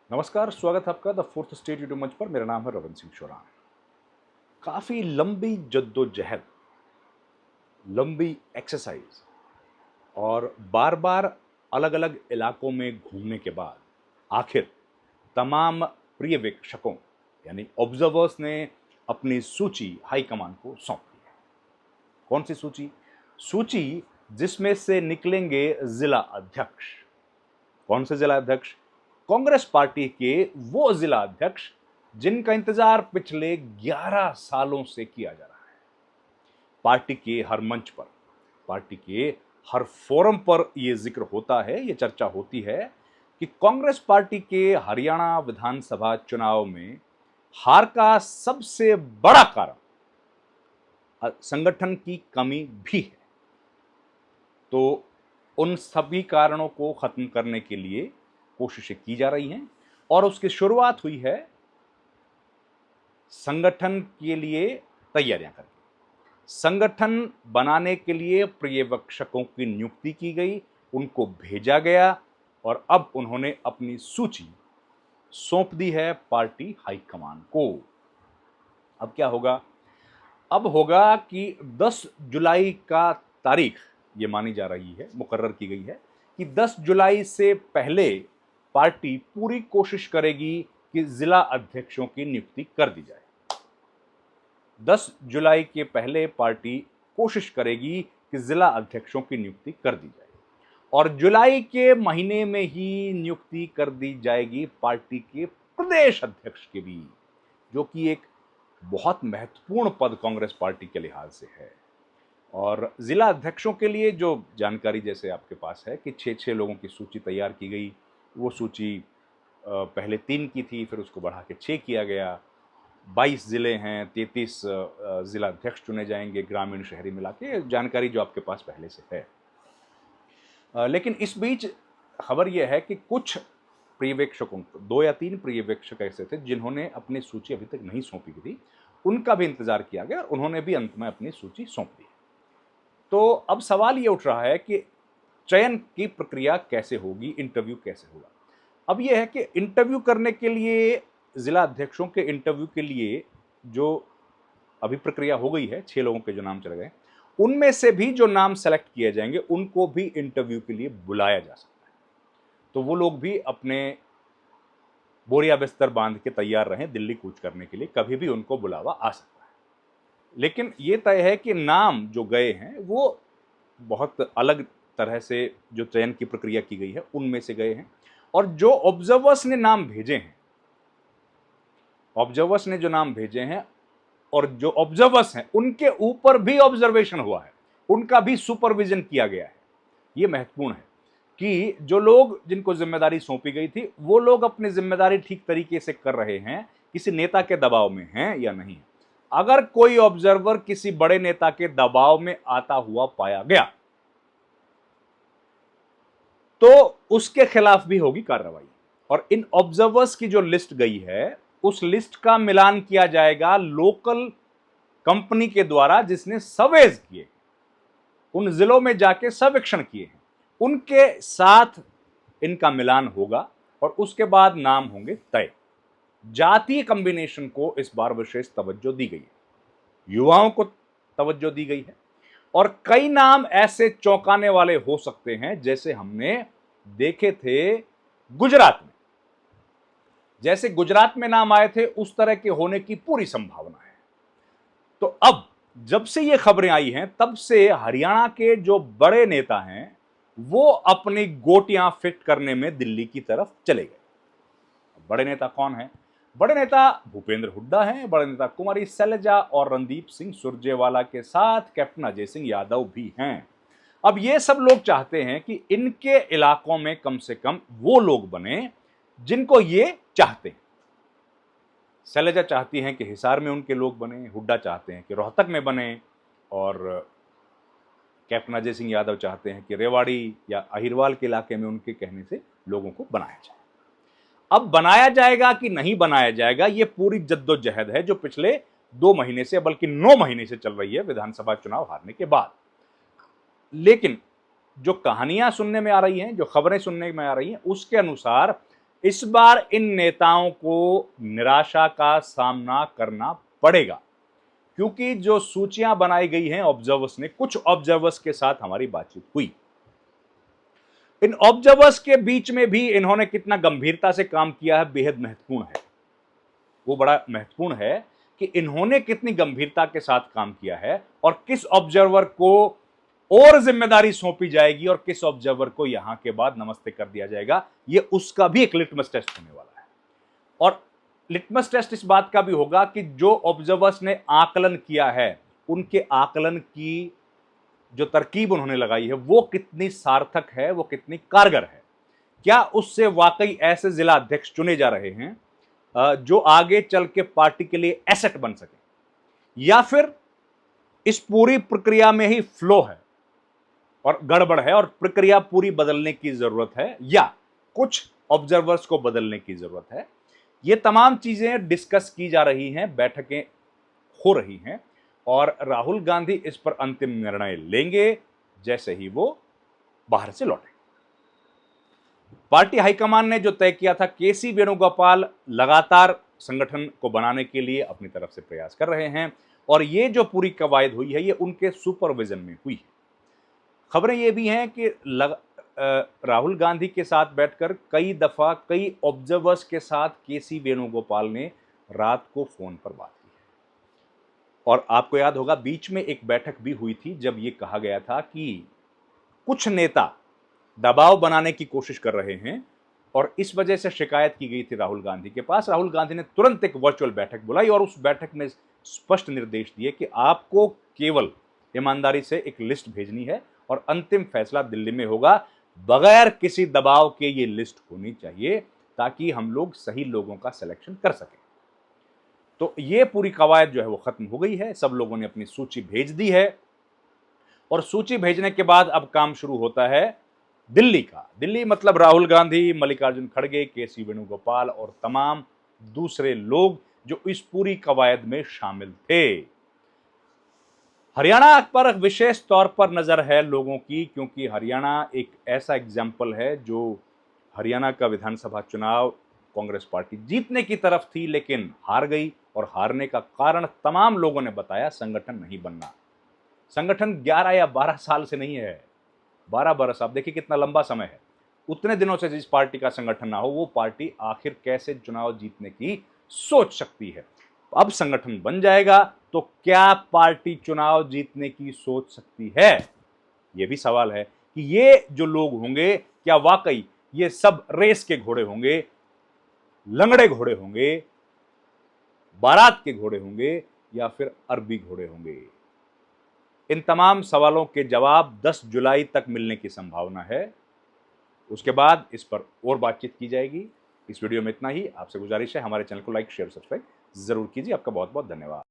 नमस्कार, स्वागत है आपका द फोर्थ स्टेट यूट्यूब मंच पर। मेरा नाम है रविंद्र सिंह शोरान। काफ़ी लंबी जद्दोजहद, लंबी एक्सरसाइज और बार-बार अलग-अलग इलाकों में घूमने के बाद आखिर तमाम प्रिय वीक्षकों यानी ऑब्जर्वर्स ने अपनी सूची हाईकमान को सौंप दी है। कौन सी सूची? सूची जिसमें से निकलेंगे जिला अध्यक्ष। कौन से जिला अध्यक्ष? कांग्रेस पार्टी के वो जिला अध्यक्ष जिनका इंतजार पिछले 11 सालों से किया जा रहा है। पार्टी के हर मंच पर, पार्टी के हर फोरम पर यह जिक्र होता है, यह चर्चा होती है कि कांग्रेस पार्टी के हरियाणा विधानसभा चुनाव में हार का सबसे बड़ा कारण संगठन की कमी भी है। तो उन सभी कारणों को खत्म करने के लिए कोशिशें की जा रही हैं और उसकी शुरुआत हुई है संगठन के लिए तैयारियां करके। संगठन बनाने के लिए पर्यवेक्षकों की नियुक्ति की गई, उनको भेजा गया और अब उन्होंने अपनी सूची सौंप दी है पार्टी हाईकमान को। अब क्या होगा? अब होगा कि 10 जुलाई का तारीख ये मानी जा रही है, मुकर्रर की गई है कि 10 जुलाई से पहले पार्टी पूरी कोशिश करेगी कि जिला अध्यक्षों की नियुक्ति कर दी जाए। 10 जुलाई के पहले पार्टी कोशिश करेगी कि जिला अध्यक्षों की नियुक्ति कर दी जाए और जुलाई के महीने में ही नियुक्ति कर दी जाएगी पार्टी के प्रदेश अध्यक्ष के भी, जो कि एक बहुत महत्वपूर्ण पद कांग्रेस पार्टी के लिहाज से है। और जिला अध्यक्षों के लिए जो जानकारी जैसे आपके पास है कि 6 लोगों की सूची तैयार की गई। वो सूची पहले 3 की थी, फिर उसको बढ़ा के 6 किया गया। 22 जिले हैं, 33 जिला अध्यक्ष चुने जाएंगे, ग्रामीण शहरी मिला के, जानकारी जो आपके पास पहले से है। लेकिन इस बीच खबर यह है कि कुछ पर्यवेक्षकों, 2 या 3 पर्यवेक्षक ऐसे थे जिन्होंने अपनी सूची अभी तक नहीं सौंपी थी, उनका भी इंतजार किया गया और उन्होंने भी अंत में अपनी सूची सौंप दी। तो अब सवाल ये उठ रहा है कि चयन की प्रक्रिया कैसे होगी, इंटरव्यू कैसे होगा। अब यह है कि इंटरव्यू करने के लिए, जिला अध्यक्षों के इंटरव्यू के लिए जो अभी प्रक्रिया हो गई है, 6 लोगों के जो नाम चले गए, उनमें से भी जो नाम सेलेक्ट किए जाएंगे उनको भी इंटरव्यू के लिए बुलाया जा सकता है। तो वो लोग भी अपने बोरिया बिस्तर बांध के तैयार रहें दिल्ली कूच करने के लिए, कभी भी उनको बुलावा आ सकता है। लेकिन ये तय है कि नाम जो गए हैं वो बहुत अलग तरह से जो चयन की प्रक्रिया की गई है उनमें से गए हैं। और जो ऑब्जर्वर्स ने नाम भेजे हैं, ऑब्जर्वर्स ने जो नाम भेजे हैं और जो ऑब्जर्वर्स हैं उनके ऊपर भी ऑब्जर्वेशन हुआ है, उनका भी सुपरविजन किया गया है। ये महत्वपूर्ण है कि जो लोग, जिनको जिम्मेदारी सौंपी गई थी, वो लोग अपनी जिम्मेदारी ठीक तरीके से कर रहे हैं, किसी नेता के दबाव में हैं या नहीं। अगर कोई ऑब्जर्वर किसी बड़े नेता के दबाव में आता हुआ पाया गया तो उसके खिलाफ भी होगी कार्रवाई। और इन ऑब्जर्वर्स की जो लिस्ट गई है, उस लिस्ट का मिलान किया जाएगा लोकल कंपनी के द्वारा जिसने सर्वेज किए, उन जिलों में जाके सर्वेक्षण किए हैं, उनके साथ इनका मिलान होगा और उसके बाद नाम होंगे तय। जातीय कॉम्बिनेशन को इस बार विशेष तवज्जो दी गई है, युवाओं को तवज्जो दी गई है और कई नाम ऐसे चौंकाने वाले हो सकते हैं जैसे हमने देखे थे गुजरात में। जैसे गुजरात में नाम आए थे उस तरह के होने की पूरी संभावना है। तो अब जब से ये खबरें आई हैं तब से हरियाणा के जो बड़े नेता हैं वो अपनी गोटियां फिट करने में दिल्ली की तरफ चले गए। बड़े नेता कौन है? बड़े नेता भूपेंद्र हुड्डा हैं, बड़े नेता कुमारी सैलजा और रणदीप सिंह सुरजेवाला के साथ कैप्टन अजय सिंह यादव भी हैं। अब ये सब लोग चाहते हैं कि इनके इलाकों में कम से कम वो लोग बने जिनको ये चाहते हैं। सैलजा चाहती हैं कि हिसार में उनके लोग बने, हुड्डा चाहते हैं कि रोहतक में बने और कैप्टन अजय सिंह यादव चाहते हैं कि रेवाड़ी या अहिरवाल के इलाके में उनके कहने से लोगों को बनाया जाए। अब बनाया जाएगा कि नहीं बनाया जाएगा, ये पूरी जद्दोजहद है जो पिछले 2 महीने से, बल्कि 9 महीने से चल रही है विधानसभा चुनाव हारने के बाद। लेकिन जो कहानियां सुनने में आ रही हैं, जो खबरें सुनने में आ रही हैं, उसके अनुसार इस बार इन नेताओं को निराशा का सामना करना पड़ेगा, क्योंकि जो सूचियां बनाई गई हैं ऑब्जर्वर्स ने, कुछ ऑब्जर्वर्स के साथ हमारी बातचीत हुई। इन ऑब्जर्वर्स के बीच में भी इन्होंने कितना गंभीरता से काम किया है, बेहद महत्वपूर्ण है। वो बड़ा महत्वपूर्ण है कि इन्होंने कितनी गंभीरता के साथ काम किया है और किस ऑब्जर्वर को और जिम्मेदारी सौंपी जाएगी और किस ऑब्जर्वर को यहां के बाद नमस्ते कर दिया जाएगा। ये उसका भी एक लिटमस टेस्ट होने वाला है। और लिटमस टेस्ट इस बात का भी होगा कि जो ऑब्जर्वर्स ने आकलन किया है, उनके आकलन की जो तरकीब उन्होंने लगाई है वो कितनी सार्थक है, वो कितनी कारगर है। क्या उससे वाकई ऐसे जिला अध्यक्ष चुने जा रहे हैं जो आगे चल के पार्टी के लिए एसेट बन सके, या फिर इस पूरी प्रक्रिया में ही फ्लो है और गड़बड़ है और प्रक्रिया पूरी बदलने की जरूरत है, या कुछ ऑब्जर्वर्स को बदलने की जरूरत है। ये तमाम चीजें डिस्कस की जा रही हैं, बैठकें हो रही हैं और राहुल गांधी इस पर अंतिम निर्णय लेंगे जैसे ही वो बाहर से लौटे। पार्टी हाईकमान ने जो तय किया था, केसी वेणुगोपाल लगातार संगठन को बनाने के लिए अपनी तरफ से प्रयास कर रहे हैं और ये जो पूरी कवायद हुई है ये उनके सुपरविजन में हुई है। खबरें ये भी हैं कि राहुल गांधी के साथ बैठकर कई दफा कई ऑब्जर्वर्स के साथ केसी वेणुगोपाल ने रात को फोन पर बात की है। और आपको याद होगा बीच में एक बैठक भी हुई थी जब ये कहा गया था कि कुछ नेता दबाव बनाने की कोशिश कर रहे हैं और इस वजह से शिकायत की गई थी राहुल गांधी के पास। राहुल गांधी ने तुरंत एक वर्चुअल बैठक बुलाई और उस बैठक में स्पष्ट निर्देश दिए कि आपको केवल ईमानदारी से एक लिस्ट भेजनी है और अंतिम फैसला दिल्ली में होगा, बगैर किसी दबाव के ये लिस्ट होनी चाहिए ताकि हम लोग सही लोगों का सिलेक्शन कर सकें। तो ये पूरी कवायद जो है वो खत्म हो गई है, सब लोगों ने अपनी सूची भेज दी है और सूची भेजने के बाद अब काम शुरू होता है दिल्ली का। दिल्ली मतलब राहुल गांधी, मल्लिकार्जुन खड़गे, केसी वेणुगोपाल और तमाम दूसरे लोग जो इस पूरी कवायद में शामिल थे। हरियाणा पर विशेष तौर पर नजर है लोगों की, क्योंकि हरियाणा एक ऐसा एग्जाम्पल है जो हरियाणा का विधानसभा चुनाव कांग्रेस पार्टी जीतने की तरफ थी लेकिन हार गई और हारने का कारण तमाम लोगों ने बताया संगठन नहीं बनना। संगठन 11 या 12 साल से नहीं है, 12 बरस, आप देखिए कितना लंबा समय है। उतने दिनों से जिस पार्टी का संगठन ना हो वो पार्टी आखिर कैसे चुनाव जीतने की सोच सकती है। अब संगठन बन जाएगा तो क्या पार्टी चुनाव जीतने की सोच सकती है, यह भी सवाल है कि ये जो लोग होंगे क्या वाकई ये सब रेस के घोड़े होंगे, लंगड़े घोड़े होंगे, बारात के घोड़े होंगे या फिर अरबी घोड़े होंगे। इन तमाम सवालों के जवाब 10 जुलाई तक मिलने की संभावना है। उसके बाद इस पर और बातचीत की जाएगी। इस वीडियो में इतना ही। आपसे गुजारिश है हमारे चैनल को लाइक, शेयर, सब्सक्राइब जरूर कीजिए। आपका बहुत बहुत धन्यवाद।